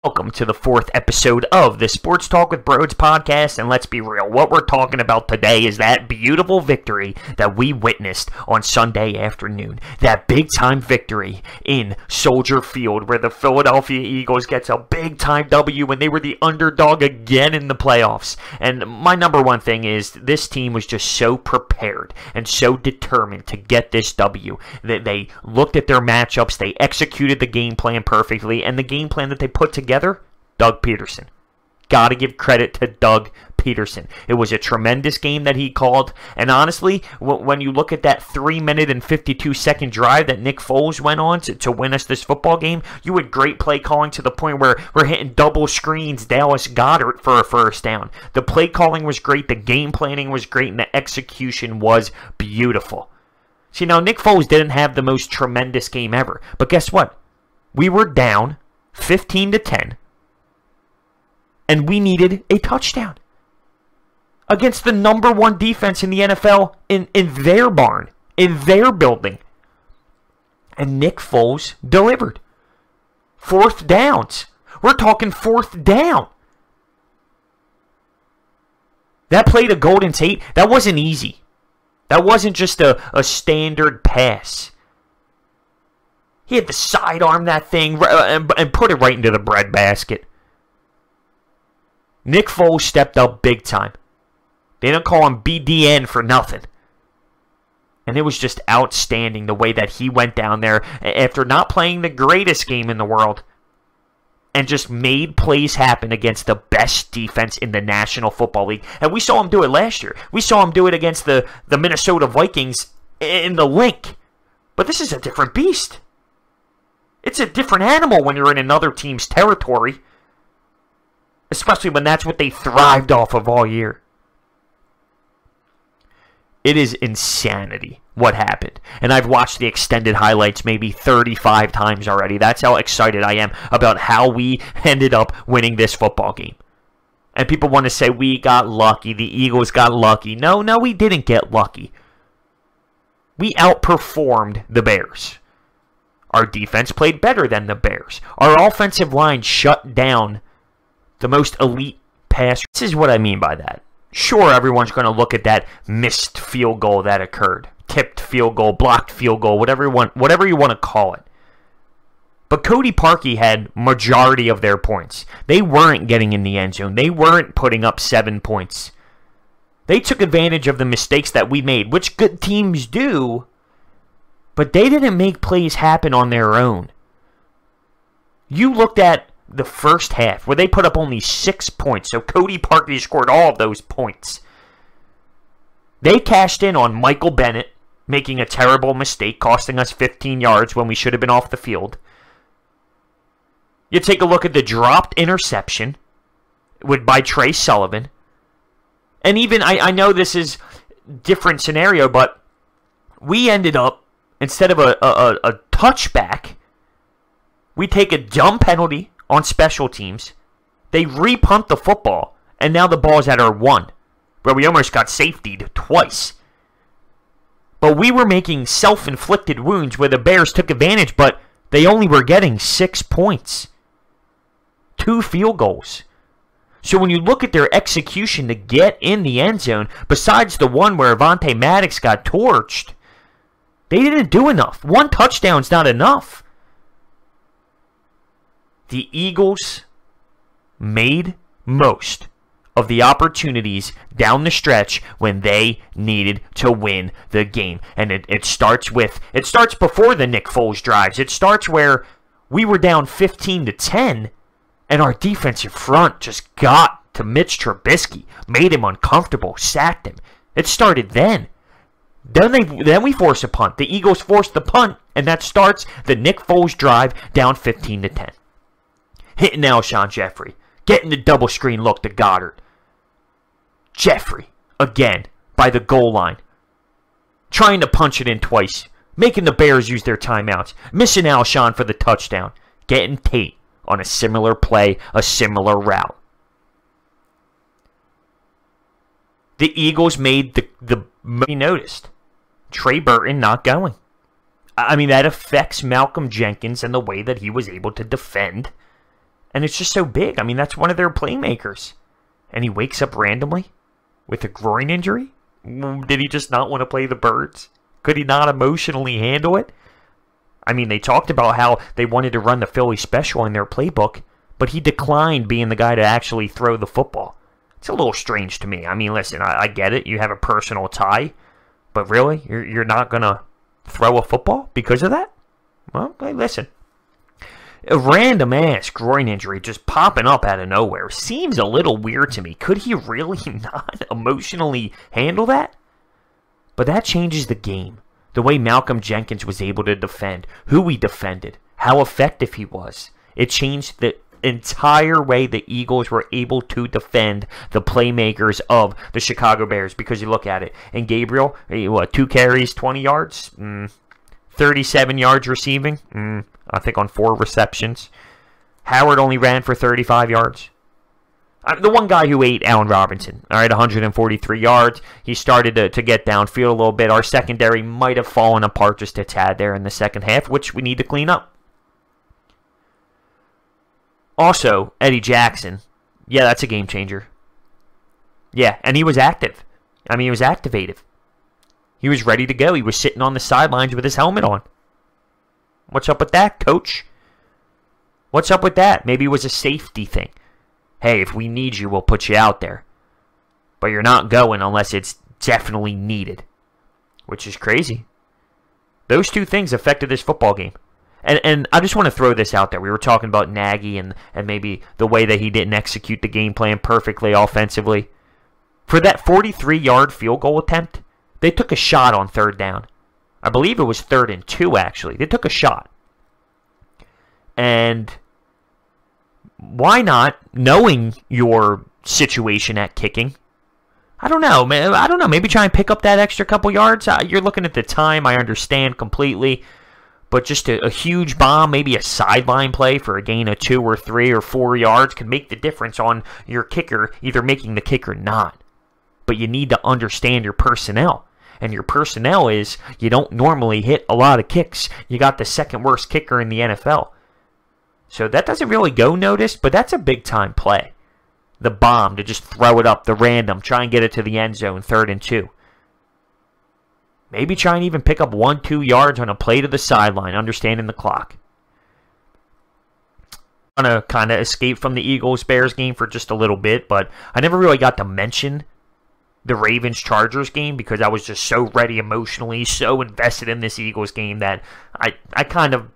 Welcome to the fourth episode of the Sports Talk with Broads podcast, and let's be real, what we're talking about today is that beautiful victory that we witnessed on Sunday afternoon. That big-time victory in Soldier Field where the Philadelphia Eagles gets a big-time W when they were the underdog again in the playoffs. And my number one thing is this team was just so prepared and so determined to get this W that they looked at their matchups, they executed the game plan perfectly, and the game plan that they put together, Doug Peterson. Got to give credit to Doug Peterson. It was a tremendous game that he called, and honestly, when you look at that 3-minute and 52-second drive that Nick Foles went on to win us this football game, you had great play calling to the point where we're hitting double screens Dallas Goedert for a first down. The play calling was great, the game planning was great, and the execution was beautiful. See, now Nick Foles didn't have the most tremendous game ever, but guess what? We were down 15-10, and we needed a touchdown against the number one defense in the NFL in their barn, in their building. And Nick Foles delivered. Fourth downs. We're talking fourth down. That play to Golden Tate, that wasn't easy. That wasn't just a standard pass. He had to sidearm that thing and put it right into the breadbasket. Nick Foles stepped up big time. They didn't call him BDN for nothing. And it was just outstanding the way that he went down there after not playing the greatest game in the world and just made plays happen against the best defense in the National Football League. And we saw him do it last year. We saw him do it against the Minnesota Vikings in the Link. But this is a different beast. It's a different animal when you're in another team's territory, especially when that's what they thrived off of all year. It is insanity what happened. And I've watched the extended highlights maybe 35 times already. That's how excited I am about how we ended up winning this football game. And people want to say we got lucky, the Eagles got lucky. No, we didn't get lucky. We outperformed the Bears. Our defense played better than the Bears. Our offensive line shut down the most elite pass. This is what I mean by that. Sure, everyone's going to look at that missed field goal that occurred. Tipped field goal, blocked field goal, whatever you want to call it. But Cody Parkey had majority of their points. They weren't getting in the end zone. They weren't putting up 7 points. They took advantage of the mistakes that we made, which good teams do. But they didn't make plays happen on their own. You looked at the first half where they put up only 6 points. So Cody Parkey scored all of those points. They cashed in on Michael Bennett making a terrible mistake, costing us 15 yards when we should have been off the field. You take a look at the dropped interception by Trey Sullivan. And even, I know this is a different scenario, but we ended up, instead of a touchback, we take a dumb penalty on special teams. They re-punt the football, and now the ball's at our 1, where we almost got safetied twice. But we were making self-inflicted wounds where the Bears took advantage, but they only were getting 6 points. 2 field goals. So when you look at their execution to get in the end zone, besides the one where Avonte Maddox got torched, they didn't do enough. 1 touchdown's not enough. The Eagles made most of the opportunities down the stretch when they needed to win the game. And it starts before the Nick Foles drives. It starts where we were down 15-10, and our defensive front just got to Mitch Trubisky, made him uncomfortable, sacked him. It started then. Then we force a punt. The Eagles force the punt, and that starts the Nick Foles drive down 15-10. Hitting Alshon Jeffrey. Getting the double screen look to Goedert. Jeffrey, again, by the goal line. Trying to punch it in twice. Making the Bears use their timeouts. Missing Alshon for the touchdown. Getting Tate on a similar play, a similar route. The Eagles made the noticed. Trey Burton not going. I mean, that affects Malcolm Jenkins and the way that he was able to defend And it's just so big. I mean, that's one of their playmakers. And he wakes up randomly with a groin injury? Did he just not want to play the Birds? Could he not emotionally handle it? I mean, they talked about how they wanted to run the Philly special in their playbook, but he declined being the guy to actually throw the football. It's a little strange to me. I mean, listen, I get it. You have a personal tie, but really? You're not going to throw a football because of that? Well, hey, listen. A random-ass groin injury just popping up out of nowhere seems a little weird to me. Could he really not emotionally handle that? But that changes the game. The way Malcolm Jenkins was able to defend, who he defended, how effective he was. It changed the entire way the Eagles were able to defend the playmakers of the Chicago Bears. Because you look at it, and Gabriel, 2 carries, 20 yards? 37 yards receiving? I think on 4 receptions. Howard only ran for 35 yards. The one guy who ate, Allen Robinson, all right, 143 yards. He started to get downfield a little bit. Our secondary might have fallen apart just a tad there in the second half, which we need to clean up. Also, Eddie Jackson, yeah, that's a game changer. Yeah, and he was active. I mean, he was activated. He was ready to go. He was sitting on the sidelines with his helmet on. What's up with that, coach? What's up with that? Maybe it was a safety thing. Hey, if we need you, we'll put you out there. But you're not going unless it's definitely needed. Which is crazy. Those 2 things affected this football game. And I just want to throw this out there. We were talking about Nagy and maybe the way that he didn't execute the game plan perfectly offensively. For that 43-yard field goal attempt, they took a shot on 3rd down. I believe it was 3rd and 2, actually. They took a shot. And why not, knowing your situation at kicking, I don't know, man. I don't know. Maybe try and pick up that extra couple yards. You're looking at the time. I understand completely. But just a huge bomb, maybe a sideline play for a gain of 2 or 3 or 4 yards could make the difference on your kicker either making the kick or not. But you need to understand your personnel. And your personnel is you don't normally hit a lot of kicks. You got the 2nd worst kicker in the NFL. So that doesn't really go noticed, but that's a big-time play. The bomb, to just throw it up, the random, try and get it to the end zone, 3rd and 2. Maybe try and even pick up 1-2 yards on a play to the sideline, understanding the clock. I'm going to kind of escape from the Eagles-Bears game for just a little bit, but I never really got to mention the Ravens-Chargers game because I was just so ready emotionally, so invested in this Eagles game that I kind of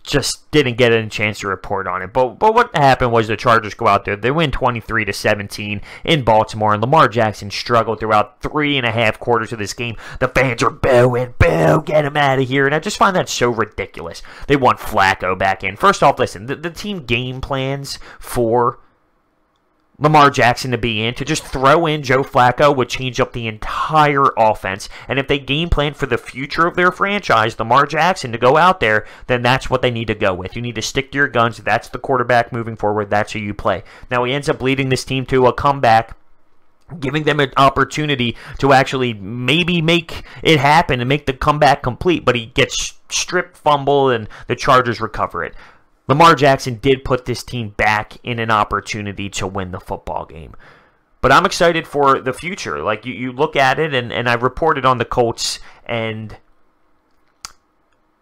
just didn't get a chance to report on it. But what happened was the Chargers go out there. They win 23-17 in Baltimore, and Lamar Jackson struggled throughout 3.5 quarters of this game. The fans are booing, boo, get him out of here. And I just find that so ridiculous. They want Flacco back in. First off, listen, the team game plans for Lamar Jackson to be in, to just throw in Joe Flacco would change up the entire offense. And if they game plan for the future of their franchise, Lamar Jackson, to go out there, then that's what they need to go with. You need to stick to your guns. That's the quarterback moving forward. That's who you play. Now, he ends up leading this team to a comeback, giving them an opportunity to actually maybe make it happen and make the comeback complete. But he gets stripped, fumble, and the Chargers recover it. Lamar Jackson did put this team back in an opportunity to win the football game. But I'm excited for the future. Like, you look at it, and I reported on the Colts, and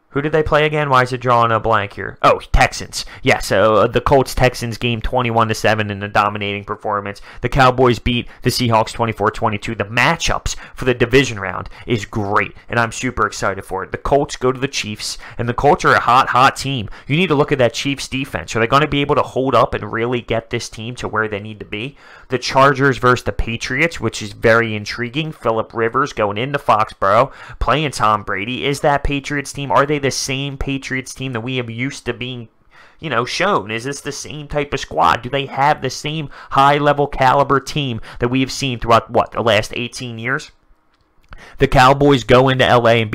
who did they play again? Why is it drawing a blank here? Oh, Texans. Yeah, so the Colts-Texans game 21-7 in a dominating performance. The Cowboys beat the Seahawks 24-22. The matchups for the division round is great, and I'm super excited for it. The Colts go to the Chiefs, and the Colts are a hot, hot team. You need to look at that Chiefs defense. Are they going to be able to hold up and really get this team to where they need to be? The Chargers versus the Patriots, which is very intriguing. Phillip Rivers going into Foxborough, playing Tom Brady. Is that Patriots team? Are they the same Patriots team that we have used to being, shown? Is this the same type of squad? Do they have the same high-level caliber team that we have seen throughout, the last 18 years? The Cowboys go into LA and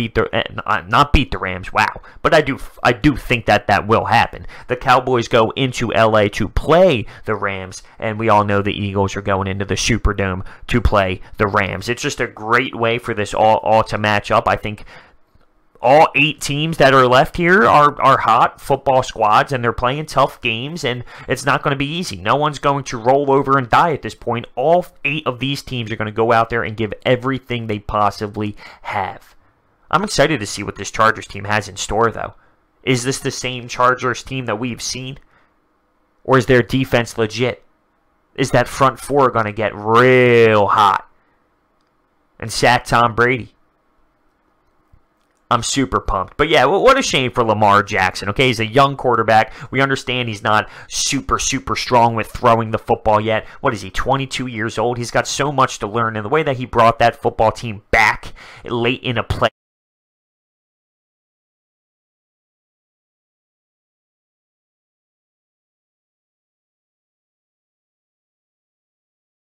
not beat the Rams, wow. But I do think that will happen. The Cowboys go into LA to play the Rams, and we all know the Eagles are going into the Superdome to play the Rams. It's just a great way for this all to match up. I think all 8 teams that are left here are hot football squads, and they're playing tough games, and it's not going to be easy. No one's going to roll over and die at this point. All 8 of these teams are going to go out there and give everything they possibly have. I'm excited to see what this Chargers team has in store, though. Is this the same Chargers team that we've seen? Or is their defense legit? Is that front four going to get real hot and sack Tom Brady? I'm super pumped. But yeah, what a shame for Lamar Jackson, okay? He's a young quarterback. We understand he's not super strong with throwing the football yet. What is he, 22 years old? He's got so much to learn. And the way that he brought that football team back late in a play